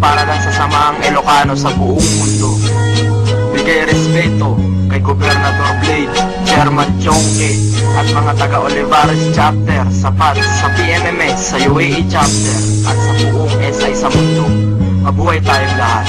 para lang sa samahang Ilocano sa buong mundo. Bigay respeto kay Gobernador Blade, Chairman Chongke, at mga taga-Olivares Chapter, sapat sa PMMA, sa UAE Chapter, at sa buong SI sa mundo. Mabuhay tayong lahat.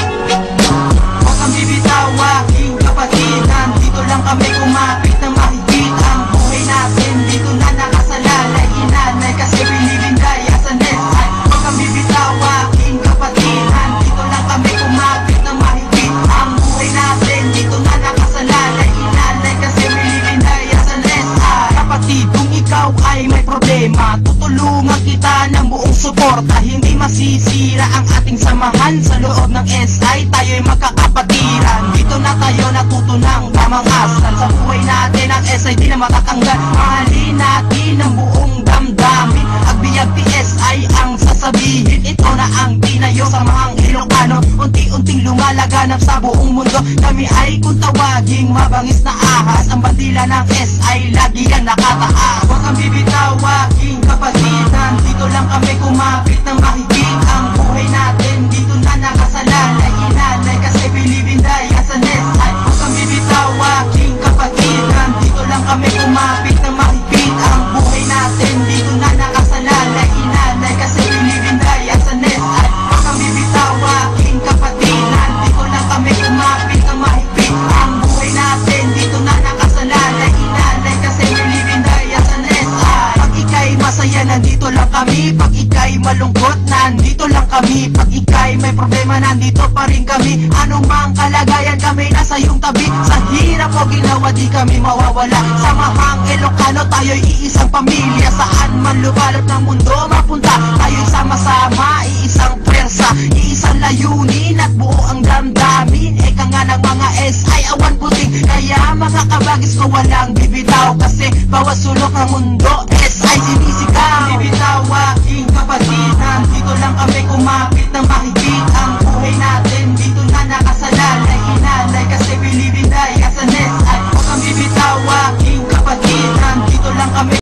Huwag kang bibitaw, aking kapatidan. Dito lang kami kumapit na mahigit ang buhay natin. Dito na nakasalalay, inanay, kasi believe in die as an SI. Huwag kang bibitaw, aking kapatidan. Dito lang kami kumapit na mahigit ang buhay natin. Dito na nakasalalay, inanay, kasi believe in die as an SI. Kapatid, kung ikaw ay may problema, tutulungan kita ng buong suporta. Hindi masisira ang ating samahan sa loob ng SI. Tayo'y magkakapatiran. Dito na tayo natutunang tamang asal. Sa buhay natin ang SI di na matatanggal. Mahalin natin ang buong damdamin. Agbiyag PSI ang sasabihin. Ito na ang tinayo sa mahang Ilocano. Unti-unting lumalaganap sa buong mundo. Kami ay kung tawaging mabangis na ahas. Ang bandila ng SI lagi ang nakataas. Huwag kang bibitaw, aking kapatidan. Dito lang kami kumapit ng mahigit ang buhay natin. Dito na nakasalalay, inanay, kasi believe in die as an SI. Huwag kang bibitaw, aking kapatidan. Dito lang kami kumapit ng mahigit ang buhay natin. Dito na nakasalalay, inanay, kasi believe in die as an SI. Huwag kang bibitaw, aking kapatidan. Dito lang kami kumapit ng mahigit ang buhay natin. Dito na nakasalalay, inanay, kasi believe in die as an SI. Pag ika'y masaya, nandito lang kami. Pag ika'y malungkot, nandito lang kami. Pag ika'y may problema, nandito pa rin kami. Anong mang kalagayan, kami nasa iyong tabi. Sa hirap o ginawa, di kami mawawala. Sa mahang Ilocano, tayo'y iisang pamilya. Saan man lubalot ng mundo mapunta, tayo'y sama-sama, iisang pwersa, iisang layunin at buo ang damdamin. Eka nga ng mga SI, awan puting. Kaya mga kabagis ko walang bibitaw, kasi bawat sulok ng mundo SI sinisigaw. Bibitaw, aking kapatidan. Dito lang kami kumapit ng mahigit ang buhay natin.